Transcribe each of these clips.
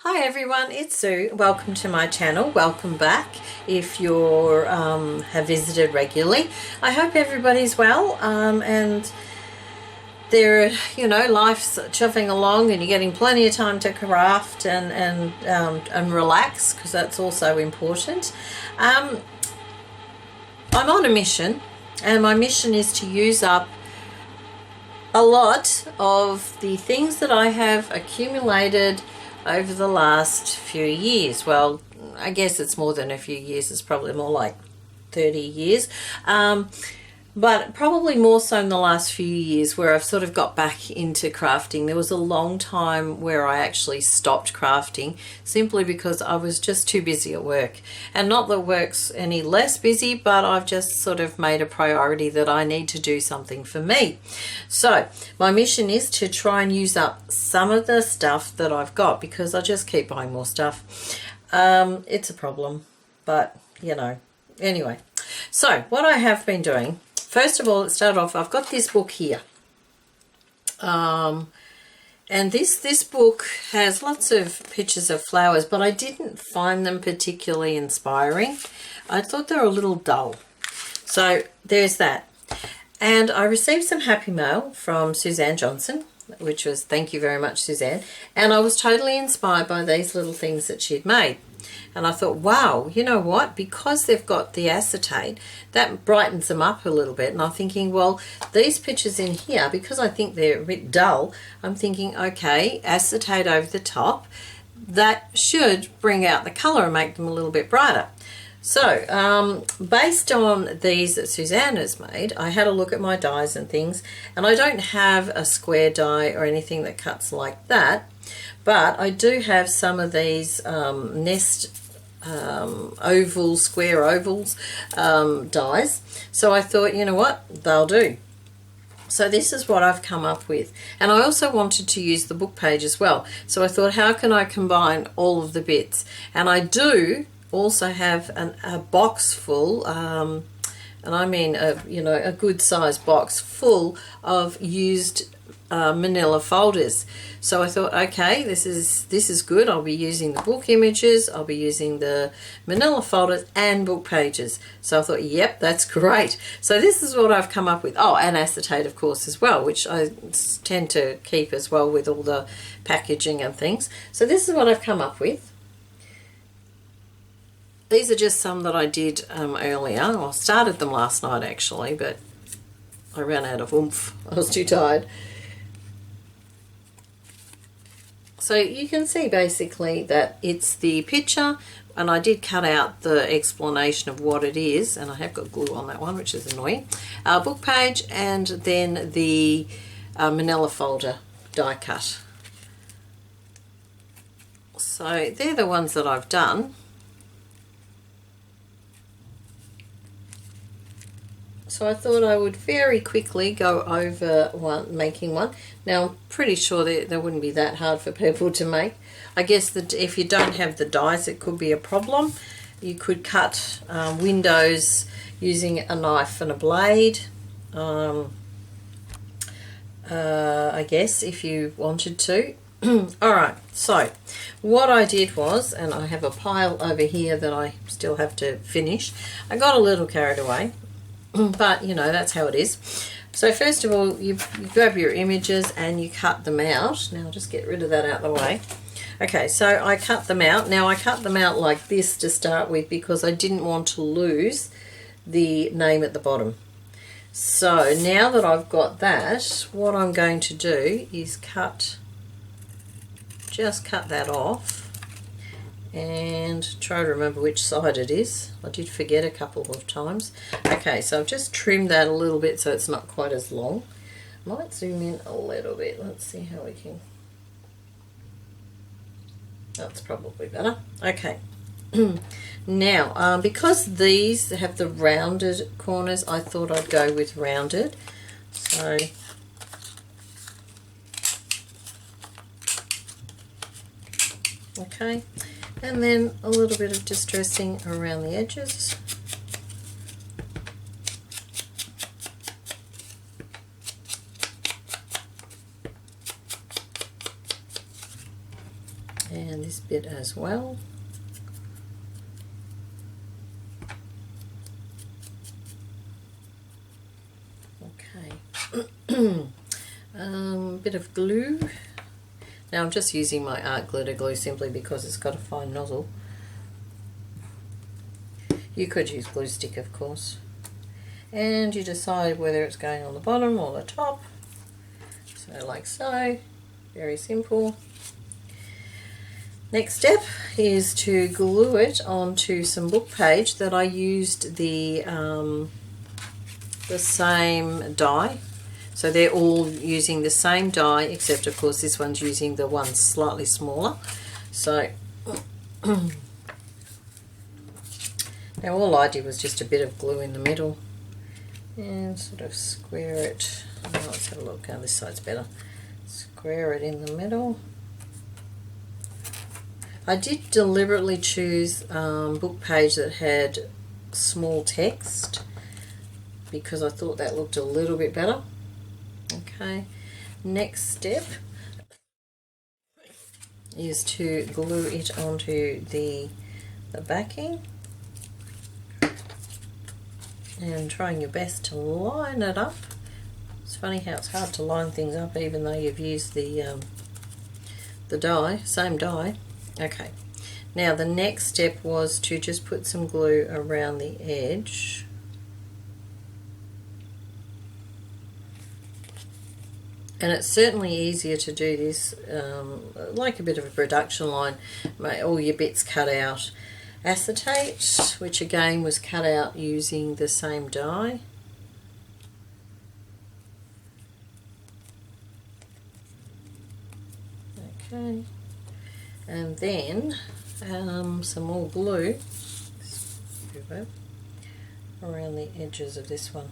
Hi everyone, it's Sue. Welcome to my channel. Welcome back if you're have visited regularly. I hope everybody's well and they're, life's chuffing along and you're getting plenty of time to craft and relax, because that's also important. I'm on a mission, and my mission is to use up a lot of the things that I have accumulated over the last few years. Well, I guess it's more than a few years. It's probably more like 30 years. But probably more so in the last few years, where I've sort of got back into crafting. There was a long time where I actually stopped crafting simply because I was just too busy at work. And not that work's any less busy, but I've just sort of made a priority that I need to do something for me. So my mission is to try and use up some of the stuff that I've got, because I just keep buying more stuff. It's a problem, but anyway. So what I have been doing, first of all, let's start off. I've got this book here, and this book has lots of pictures of flowers, but I didn't find them particularly inspiring. I thought they were a little dull. So there's that. And I received some happy mail from Suzanne Johnson, which was, thank you very much, Suzanne. And I was totally inspired by these little things that she'd made. And I thought, wow, you know what? Because they've got the acetate, that brightens them up a little bit. And I'm thinking, well, these pictures in here, because I think they're a bit dull, I'm thinking, okay, acetate over the top, that should bring out the colour and make them a little bit brighter. So, based on these that Suzanne has made, I had a look at my dies and things, and I don't have a square die or anything that cuts like that, but I do have some of these nest square ovals dies. So I thought, you know what, they'll do. So this is what I've come up with. And I also wanted to use the book page as well. So I thought, how can I combine all of the bits? And I do also have a box full, and I mean a good sized box full of used manila folders. So I thought, okay, this is good. I'll be using the book images, I'll be using the manila folders and book pages. So I thought, yep, that's great. So this is what I've come up with. Oh, and acetate, of course, as well, which I tend to keep as well with all the packaging and things. So this is what I've come up with. These are just some that I did earlier. I started them last night actually, but I ran out of oomph. I was too tired. So you can see basically that it's the picture, and I did cut out the explanation of what it is, and I have got glue on that one, which is annoying. Book page, and then the manila folder die cut. So they're the ones that I've done. So I thought I would very quickly go over making one. Now I'm pretty sure they wouldn't be that hard for people to make. I guess that if you don't have the dies, it could be a problem. You could cut windows using a knife and a blade, I guess, if you wanted to. Alright, so what I did was, and I have a pile over here that I still have to finish. I got a little carried away. But that's how it is. So first of all, you grab your images and you cut them out. Now I'll just get rid of that out of the way. Okay, so I cut them out. Now I cut them out like this to start with, because I didn't want to lose the name at the bottom. So now that I've got that, what I'm going to do is just cut that off and try to remember which side it is. I did forget a couple of times. Okay, so I've just trimmed that a little bit so it's not quite as long. Might zoom in a little bit. Let's see how we can. That's probably better. Okay. Now, because these have the rounded corners, I thought I'd go with rounded. So okay. And then a little bit of distressing around the edges. and this bit as well. Okay. Bit of glue. Now I'm just using my art glitter glue simply because it's got a fine nozzle. You could use glue stick, of course. And you decide whether it's going on the bottom or the top. So like so, very simple. Next step is to glue it onto some book page that I used the same die. So they're all using the same die, except of course this one's using the one slightly smaller. So now all I did was just a bit of glue in the middle and sort of square it. Oh, let's have a look. Oh, this side's better. Square it in the middle. I did deliberately choose book page that had small text because I thought that looked a little bit better. Okay, next step is to glue it onto the backing and trying your best to line it up. It's funny how it's hard to line things up even though you've used the die, same die. Okay, now the next step was to just put some glue around the edge. And it's certainly easier to do this like a bit of a production line. All your bits cut out. Acetate, which again was cut out using the same die. Okay, and then some more glue around the edges of this one.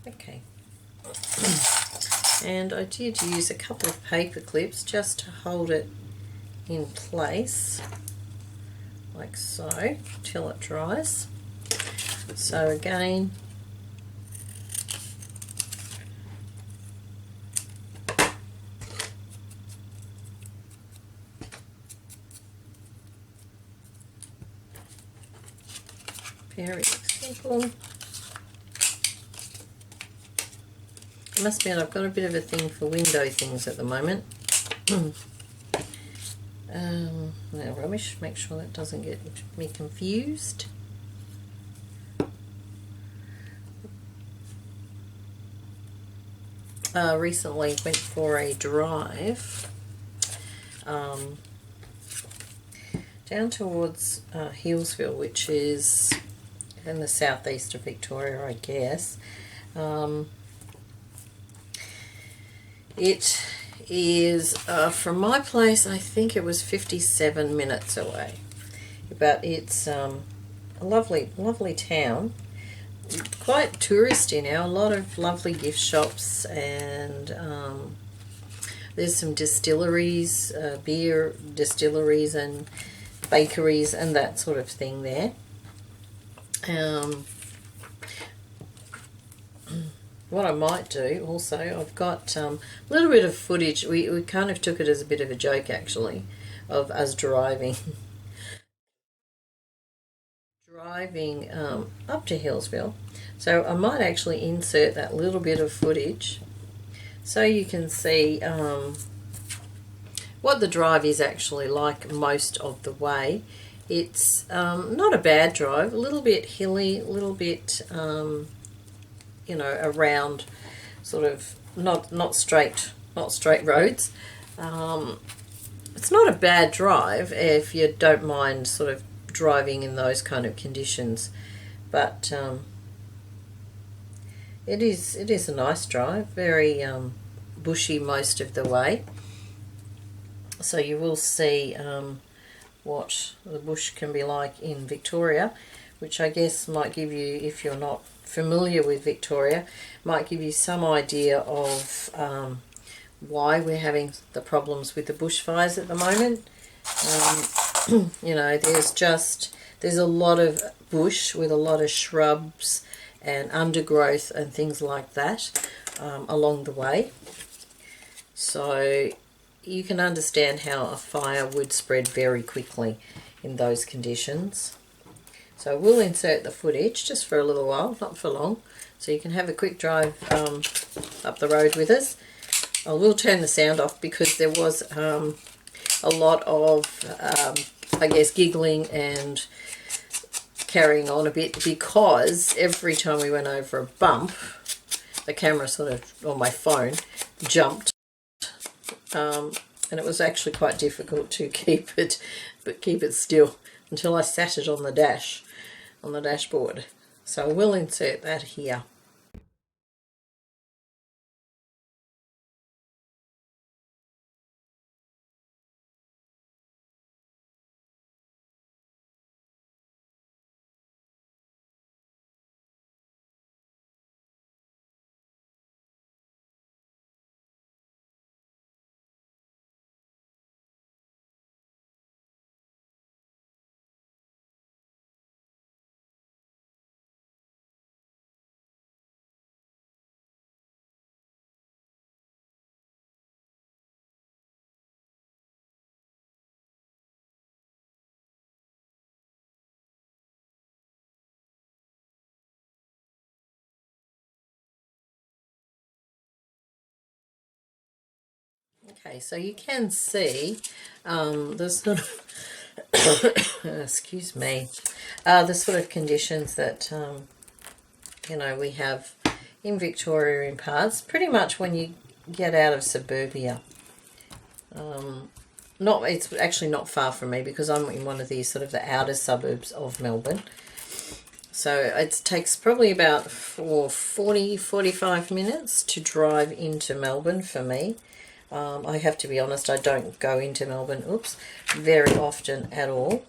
Okay, and I did use a couple of paper clips just to hold it in place, like so, till it dries. So again, very simple. I must admit, I've got a bit of a thing for window things at the moment. Now rubbish, make sure that doesn't get me confused. Recently went for a drive down towards Healesville, which is in the southeast of Victoria, I guess. It is from my place, I think it was 57 minutes away, but it's a lovely town, quite touristy now, a lot of lovely gift shops, and there's some distilleries, beer distilleries and bakeries and that sort of thing there. What I might do also, I've got a little bit of footage. We kind of took it as a bit of a joke actually, of us driving up to Healesville. So I might actually insert that little bit of footage so you can see what the drive is actually like most of the way. It's not a bad drive, a little bit hilly, a little bit you know, around sort of not straight roads. It's not a bad drive if you don't mind sort of driving in those kind of conditions, but it is a nice drive, very bushy most of the way. So you will see what the bush can be like in Victoria, which I guess might give you, if you're not familiar with Victoria, might give you some idea of why we're having the problems with the bushfires at the moment. You know, there's a lot of bush with a lot of shrubs and undergrowth and things like that along the way. So you can understand how a fire would spread very quickly in those conditions. So we'll insert the footage just for a little while, not for long, so you can have a quick drive up the road with us. I will turn the sound off because there was a lot of, I guess, giggling and carrying on a bit, because every time we went over a bump, the camera sort of, on my phone, jumped. And it was actually quite difficult to keep it still until I sat it on the dashboard. So we'll insert that here. Okay, so you can see the sort of excuse me, the sort of conditions that you know, we have in Victoria in parts. Pretty much when you get out of suburbia, it's actually not far from me because I'm in one of these sort of the outer suburbs of Melbourne. So it takes probably about 45 minutes to drive into Melbourne for me. I have to be honest, I don't go into Melbourne, very often at all.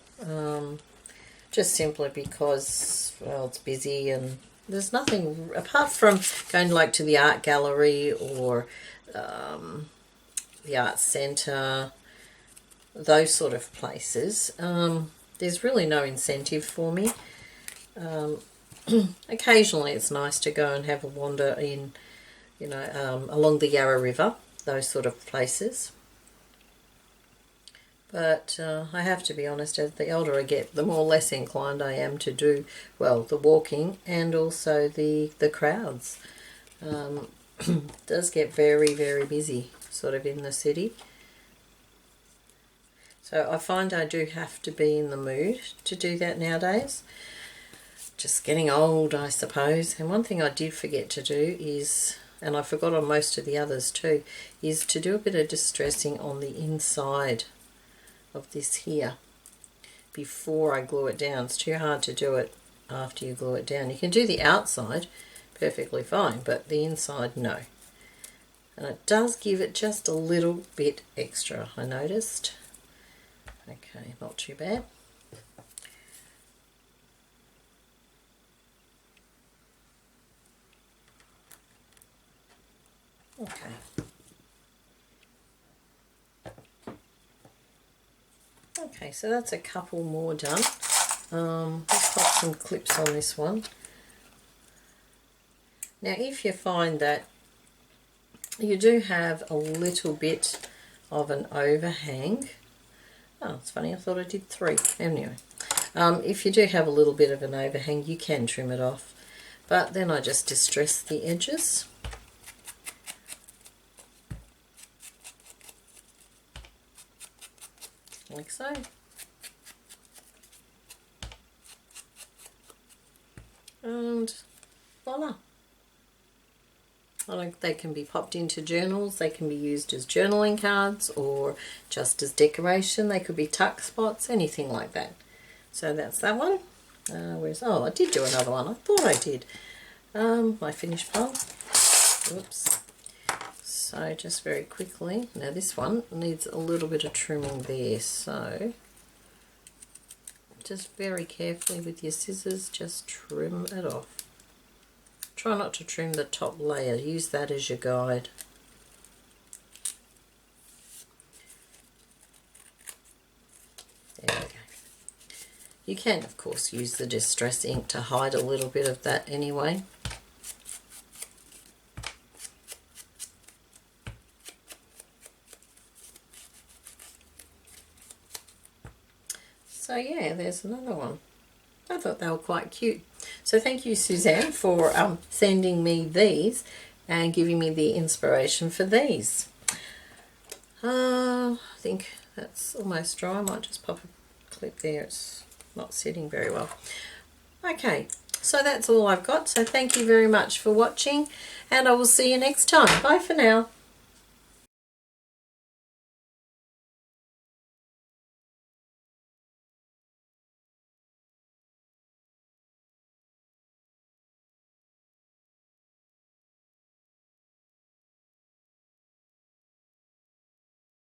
Just simply because, well, it's busy and there's nothing, apart from going like to the art gallery or the art centre, those sort of places. There's really no incentive for me. Occasionally it's nice to go and have a wander in, you know, along the Yarra River, those sort of places. But I have to be honest, as the older I get, the more less inclined I am to do, well, the walking and also the crowds. It does get very, very busy sort of in the city. So I find I do have to be in the mood to do that nowadays. Just getting old, I suppose. And one thing I did forget to do is, and I forgot on most of the others too, is to do a bit of distressing on the inside of this here before I glue it down. It's too hard to do it after you glue it down. You can do the outside perfectly fine, but the inside, no. And it does give it just a little bit extra, I noticed. Okay, not too bad. Okay. Okay, so that's a couple more done. Let's pop some clips on this one. Now, if you find that you do have a little bit of an overhang, oh, it's funny, I thought I did 3. Anyway, if you do have a little bit of an overhang, you can trim it off. But then I just distress the edges. Like so. And voila. They can be popped into journals, they can be used as journaling cards or just as decoration. They could be tuck spots, anything like that. So that's that one. Oh, I did do another one. I thought I did. My finished pile. Oops. So just very quickly, now this one needs a little bit of trimming there, so just very carefully with your scissors, just trim it off. Try not to trim the top layer, use that as your guide. There we You can, of course, use the Distress ink to hide a little bit of that anyway. So yeah, there's another one. I thought they were quite cute. So thank you, Suzanne, for sending me these and giving me the inspiration for these. I think that's almost dry. I might just pop a clip there. It's not sitting very well. Okay, so that's all I've got. So thank you very much for watching, and I will see you next time. Bye for now.